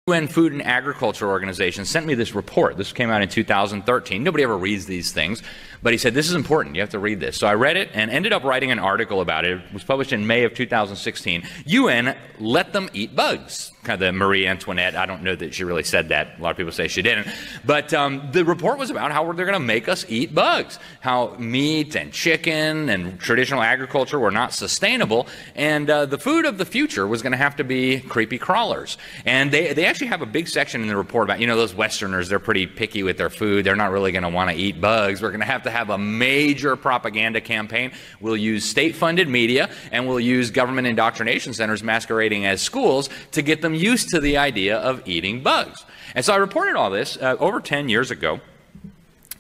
UN Food and Agriculture Organization sent me this report. This came out in 2013. Nobody ever reads these things, but he said, this is important. You have to read this. So I read it and ended up writing an article about it. It was published in May of 2016. UN let them eat bugs. Kind of the Marie Antoinette. I don't know that she really said that. A lot of people say she didn't. But the report was about how they're going to make us eat bugs. How meat and chicken and traditional agriculture were not sustainable. And the food of the future was going to have to be creepy crawlers. And they actually have a big section in the report about, you know, those Westerners, they're pretty picky with their food. They're not really going to want to eat bugs. We're going to have a major propaganda campaign. We'll use state-funded media, and we'll use government indoctrination centers masquerading as schools to get them used to the idea of eating bugs. And so I reported all this over 10 years ago.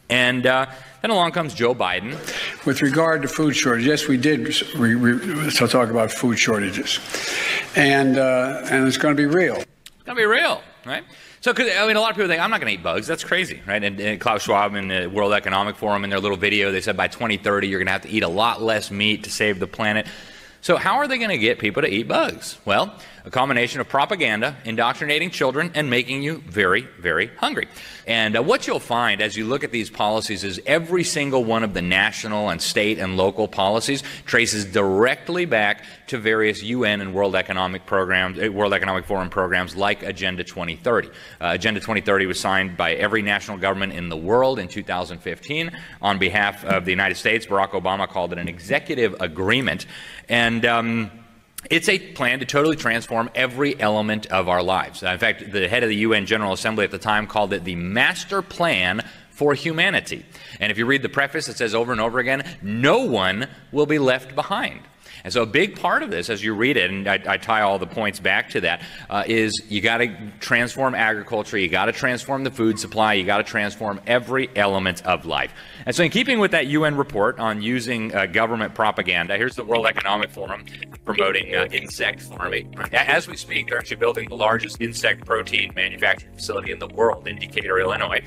And then along comes Joe Biden. With regard to food shortages, yes, we did so talk about food shortages. And it's going to be real. It's going to be real, right? So, I mean, a lot of people think, I'm not going to eat bugs. That's crazy, right? And Klaus Schwab in the World Economic Forum, in their little video, they said by 2030, you're going to have to eat a lot less meat to save the planet. So how are they going to get people to eat bugs? Well, a combination of propaganda, indoctrinating children, and making you very, very hungry. And what you'll find as you look at these policies is every single one of the national and state and local policies traces directly back to various UN and World Economic Forum programs like Agenda 2030. Agenda 2030 was signed by every national government in the world in 2015. On behalf of the United States, Barack Obama called it an executive agreement. And it's a plan to totally transform every element of our lives. In fact, the head of the UN General Assembly at the time called it the Master Plan for Humanity. And if you read the preface, it says over and over again, no one will be left behind. And so a big part of this, as you read it, and I tie all the points back to that, is you got to transform agriculture, you got to transform the food supply, you got to transform every element of life. And so in keeping with that UN report on using government propaganda, here's the World Economic Forum promoting insect farming. As we speak, they're actually building the largest insect protein manufacturing facility in the world in Decatur, Illinois.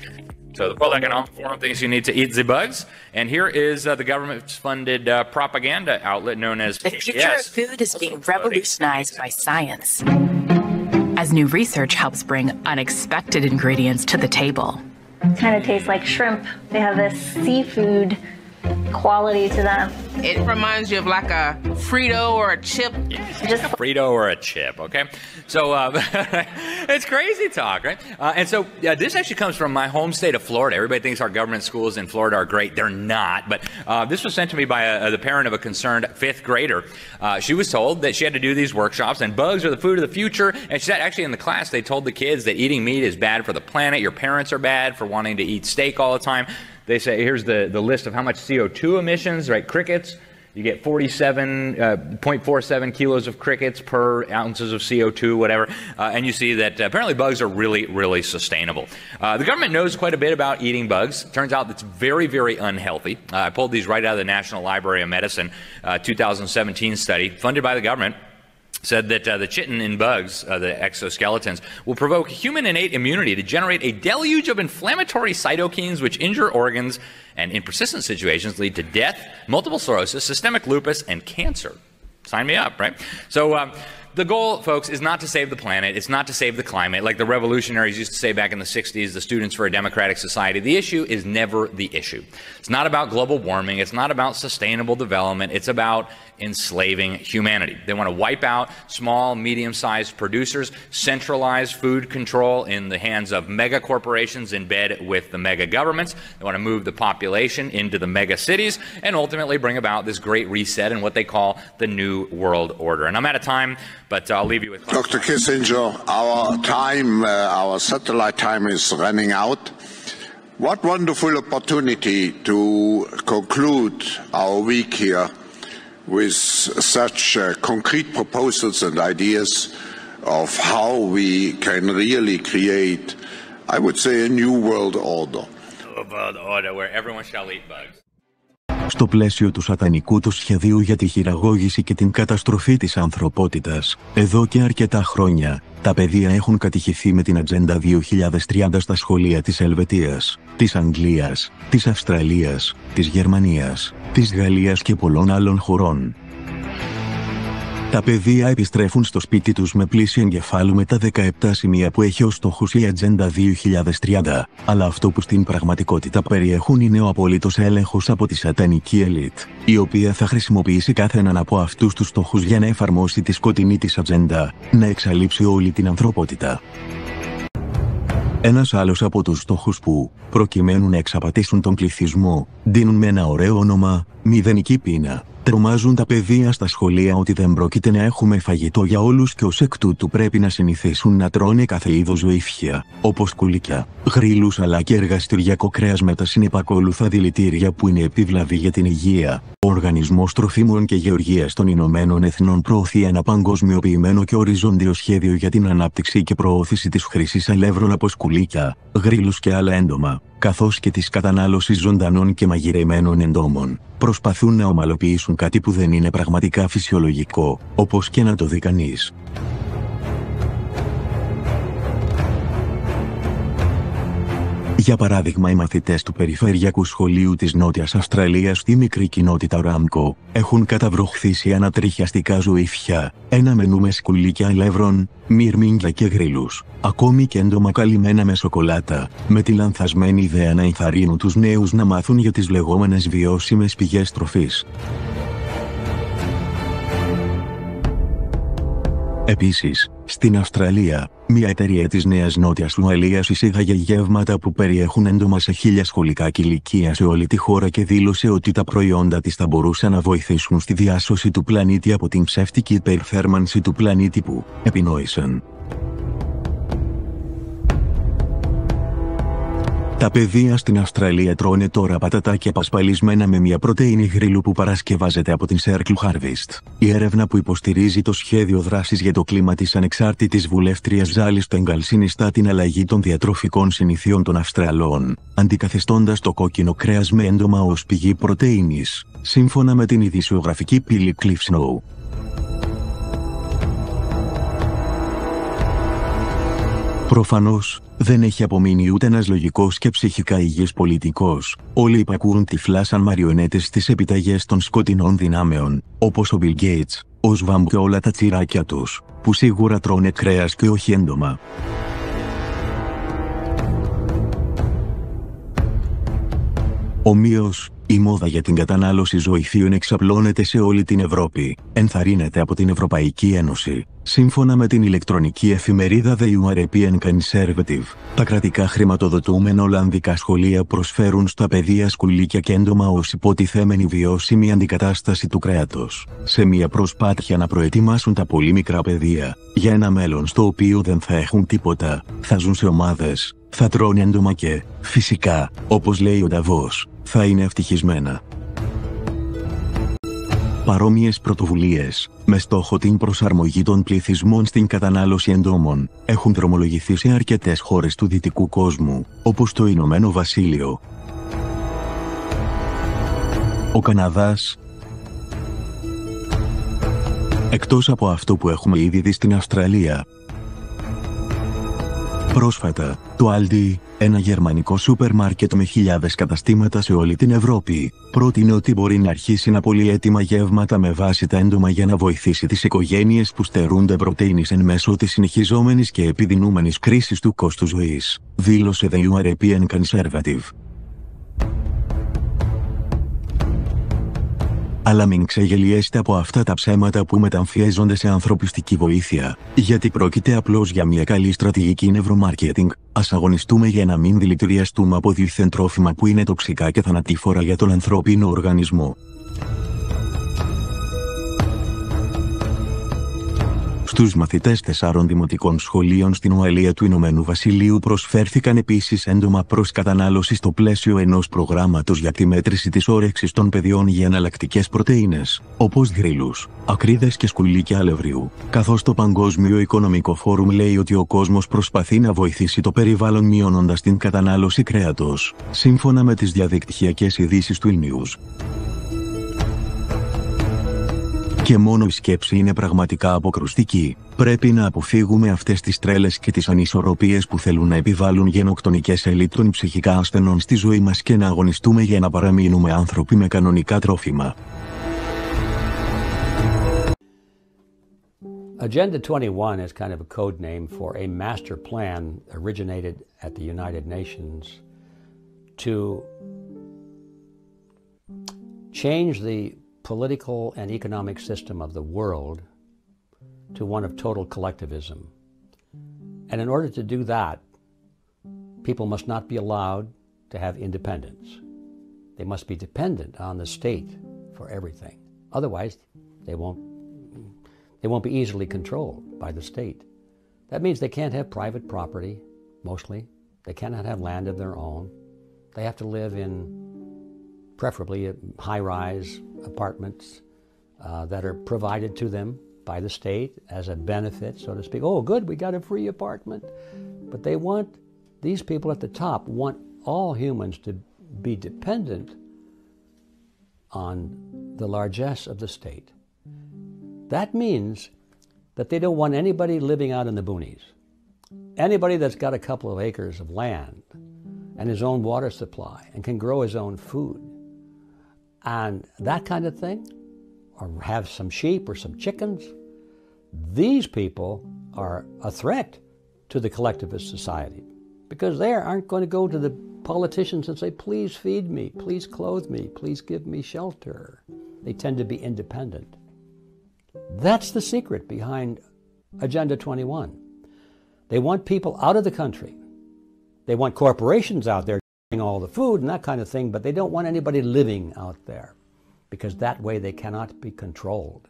So the World Economic Forum thinks you need to eat the bugs, and here is the government-funded propaganda outlet known as The future of food is being revolutionized by science, as new research helps bring unexpected ingredients to the table. It kind of tastes like shrimp. They have this seafood quality to them. It reminds you of like a Frito or a chip. Just a Frito or a chip, okay? So it's crazy talk, right? And so this actually comes from my home state of Florida. Everybody thinks our government schools in Florida are great. They're not. But this was sent to me by the parent of a concerned fifth grader. She was told that she had to do these workshops, and bugs are the food of the future. And she said, actually, in the class, they told the kids that eating meat is bad for the planet. Your parents are bad for wanting to eat steak all the time. They say, here's the list of how much CO2 emissions, right? Crickets, you get 0.47 kilos of crickets per ounces of CO2, whatever. And you see that apparently bugs are really, really sustainable. The government knows quite a bit about eating bugs. Turns out it's very, very unhealthy. I pulled these right out of the National Library of Medicine 2017 study funded by the government. Said that the chitin in bugs, the exoskeletons, will provoke human innate immunity to generate a deluge of inflammatory cytokines which injure organs and, in persistent situations, lead to death, multiple sclerosis, systemic lupus, and cancer. Sign me up, right? So the goal, folks, is not to save the planet. It's not to save the climate. Like the revolutionaries used to say back in the 60s, the Students for a Democratic Society, the issue is never the issue. It's not about global warming. It's not about sustainable development. It's about enslaving humanity. They want to wipe out small, medium-sized producers, centralize food control in the hands of mega corporations in bed with the mega governments. They want to move the population into the mega cities and ultimately bring about this great reset in what they call the New World Order. And I'm out of time, but I'll leave you with Dr. Kissinger, our satellite time is running out. What wonderful opportunity to conclude our week here with such concrete proposals and ideas of how we can really create, I would say, a new world order. A world order where everyone shall eat bugs. Στο πλαίσιο του σατανικού του σχεδίου για τη χειραγώγηση και την καταστροφή της ανθρωπότητας, εδώ και αρκετά χρόνια, τα παιδεία έχουν κατηχηθεί με την Ατζέντα 2030 στα σχολεία της Ελβετίας, της Αγγλίας, της Αυστραλίας, της Γερμανίας, της Γαλλίας και πολλών άλλων χωρών. Τα παιδεία επιστρέφουν στο σπίτι τους με πλήση εγκεφάλου με τα 17 σημεία που έχει ως στόχους η Ατζέντα 2030, αλλά αυτό που στην πραγματικότητα περιέχουν είναι ο απολύτως έλεγχος από τη σατανική ελίτ, η οποία θα χρησιμοποιήσει κάθε έναν από αυτούς τους στόχους για να εφαρμόσει τη σκοτεινή της ατζέντα, να εξαλείψει όλη την ανθρωπότητα. Ένας άλλος από τους στόχους που, προκειμένου να εξαπατήσουν τον πληθυσμό, δίνουν με ένα ωραίο όνομα, μηδενική πείνα. Τρομάζουν τα παιδεία στα σχολεία ότι δεν πρόκειται να έχουμε φαγητό για όλους και ως εκ τούτου πρέπει να συνηθίσουν να τρώνε κάθε είδος ζωήφια, όπως κουλίκια, γρίλους αλλά και εργαστηριακό κρέας με τα συνεπακόλουθα δηλητήρια που είναι επιβλαβή για την υγεία. Ο Οργανισμός Τροφίμων και Γεωργίας των Ηνωμένων Εθνών προωθεί ένα παγκοσμιοποιημένο και οριζόντιο σχέδιο για την ανάπτυξη και προώθηση της χρήσης αλεύρων από σκουλίκια, γρίλους και άλλα έντομα, καθώς και της κατανάλωσης ζωντανών και μαγειρεμένων εντόμων. Προσπαθούν να ομαλοποιήσουν κάτι που δεν είναι πραγματικά φυσιολογικό, όπως και να το δει κανείς. Για παράδειγμα, οι μαθητές του Περιφερειακού Σχολείου της Νότιας Αυστραλίας στη μικρή κοινότητα Ράμκο έχουν καταβροχθήσει ανατριχιαστικά ζωήφια, ένα μενού με σκουλίκια αλεύρων, μυρμήγκια και γρίλους, ακόμη και έντομα καλυμμένα με σοκολάτα, με τη λανθασμένη ιδέα να ενθαρρύνουν τους νέους να μάθουν για τις λεγόμενες βιώσιμες πηγές τροφής. Επίσης, στην Αυστραλία, μια εταιρεία της Νέας Νότιας Ουαλίας εισήγαγε γεύματα που περιέχουν έντομα σε 1000 σχολικά κηλικία σε όλη τη χώρα και δήλωσε ότι τα προϊόντα της θα μπορούσαν να βοηθήσουν στη διάσωση του πλανήτη από την ψεύτικη υπερθέρμανση του πλανήτη που επινόησαν. Τα παιδεία στην Αυστραλία τρώνε τώρα πατατάκια πασπαλισμένα με μια πρωτεΐνη γρίλου που παρασκευάζεται από την Circle Harvest. Η έρευνα που υποστηρίζει το σχέδιο δράσης για το κλίμα της ανεξάρτητης βουλεύτριας Ζάλης Τέγκαλ συνιστά την αλλαγή των διατροφικών συνηθιών των Αυστραλών, αντικαθιστώντας το κόκκινο κρέας με έντομα ως πηγή πρωτεΐνης, σύμφωνα με την ειδησιογραφική πύλη Cliff Snow. Προφανώς, δεν έχει απομείνει ούτε ένας λογικός και ψυχικά υγιής πολιτικός. Όλοι υπακούουν τυφλά σαν μαριονέτες στις επιταγές των σκοτεινών δυνάμεων, όπως ο Bill Gates, ο Σβάμπ και όλα τα τσιράκια τους, που σίγουρα τρώνε κρέας και όχι έντομα. Ομοίως, η μόδα για την κατανάλωση ζωυφίων εξαπλώνεται σε όλη την Ευρώπη, ενθαρρύνεται από την Ευρωπαϊκή Ένωση. Σύμφωνα με την ηλεκτρονική εφημερίδα The European Conservative, τα κρατικά χρηματοδοτούμενα ολλανδικά σχολεία προσφέρουν στα παιδεία σκουλίκια και έντομα ως υποτιθέμενη βιώσιμη αντικατάσταση του κρέατος, σε μια προσπάθεια να προετοιμάσουν τα πολύ μικρά παιδεία για ένα μέλλον στο οποίο δεν θα έχουν τίποτα, θα ζουν σε ομάδες, θα τρώνε έντομα και, φυσικά, όπως λέει ο Νταβός, θα είναι ευτυχισμένα. Παρόμοιες πρωτοβουλίες, με στόχο την προσαρμογή των πληθυσμών στην κατανάλωση εντόμων, έχουν δρομολογηθεί σε αρκετές χώρες του δυτικού κόσμου, όπως το Ηνωμένο Βασίλειο, ο Καναδάς. Εκτός από αυτό που έχουμε ήδη δει στην Αυστραλία. Πρόσφατα, το Aldi, ένα γερμανικό σούπερ μάρκετ με χιλιάδες καταστήματα σε όλη την Ευρώπη, πρότεινε ότι μπορεί να αρχίσει να πωλεί έτοιμα γεύματα με βάση τα έντομα για να βοηθήσει τις οικογένειες που στερούνται πρωτεΐνης εν μέσω της συνεχιζόμενης και επιδεινούμενης κρίσης του κόστους ζωής, δήλωσε The European Conservative. Αλλά μην ξεγελιέστε από αυτά τα ψέματα που μεταμφιέζονται σε ανθρωπιστική βοήθεια, γιατί πρόκειται απλώς για μια καλή στρατηγική νευρομάρκετινγκ. Ας αγωνιστούμε για να μην δηλητηριαστούμε από δίθεν τρόφιμα που είναι τοξικά και θανατήφορα για τον ανθρώπινο οργανισμό. Στους μαθητές 4 δημοτικών σχολείων στην Ουαλία του Ηνωμένου Βασιλείου προσφέρθηκαν επίσης έντομα προς κατανάλωση στο πλαίσιο ενός προγράμματος για τη μέτρηση της όρεξης των παιδιών για εναλλακτικές πρωτεΐνες, όπως γρίλους, ακρίδες και σκουλίκια αλευριού. Καθώς το Παγκόσμιο Οικονομικό Φόρουμ λέει ότι ο κόσμος προσπαθεί να βοηθήσει το περιβάλλον μειώνοντας την κατανάλωση κρέατος, σύμφωνα με τις διαδικτυακές ειδήσεις του News. Και μόνο η σκέψη είναι πραγματικά αποκρουστική. Πρέπει να αποφύγουμε αυτές τις τρέλες και τις ανισορροπίες που θέλουν να επιβάλλουν γενοκτονικές ελίτ των ψυχικά ασθενών στη ζωή μας και να αγωνιστούμε για να παραμείνουμε άνθρωποι με κανονικά τρόφιμα. Agenda 21 is kind of a code name for a master plan originated at the United Nations to change the political and economic system of the world to one of total collectivism. And in order to do that, people must not be allowed to have independence. They must be dependent on the state for everything. Otherwise, they won't be easily controlled by the state. That means they can't have private property, mostly. They cannot have land of their own. They have to live in, preferably, high-rise apartments that are provided to them by the state as a benefit, so to speak. Oh, good, we got a free apartment. But these people at the top want all humans to be dependent on the largesse of the state. That means that they don't want anybody living out in the boonies. Anybody that's got a couple of acres of land and his own water supply and can grow his own food and that kind of thing, or have some sheep or some chickens, these people are a threat to the collectivist society because they aren't going to go to the politicians and say, please feed me, please clothe me, please give me shelter. They tend to be independent. That's the secret behind Agenda 21. They want people out of the country. They want corporations out there getting all the food and that kind of thing, but they don't want anybody living out there because that way they cannot be controlled.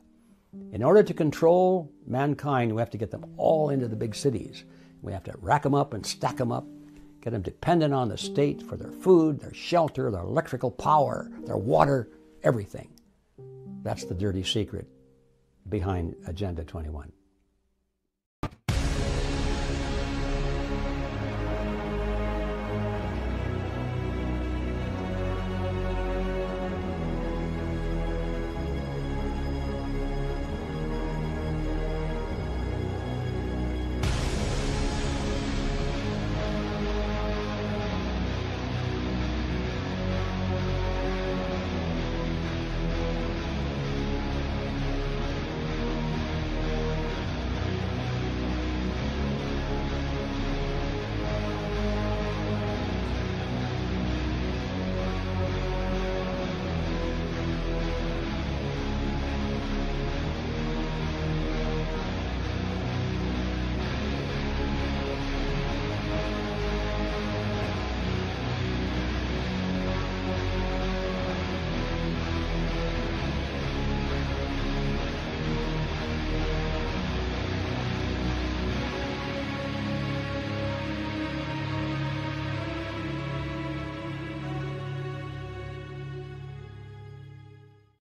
In order to control mankind, we have to get them all into the big cities. We have to rack them up and stack them up, get them dependent on the state for their food, their shelter, their electrical power, their water, everything. That's the dirty secret behind Agenda 21.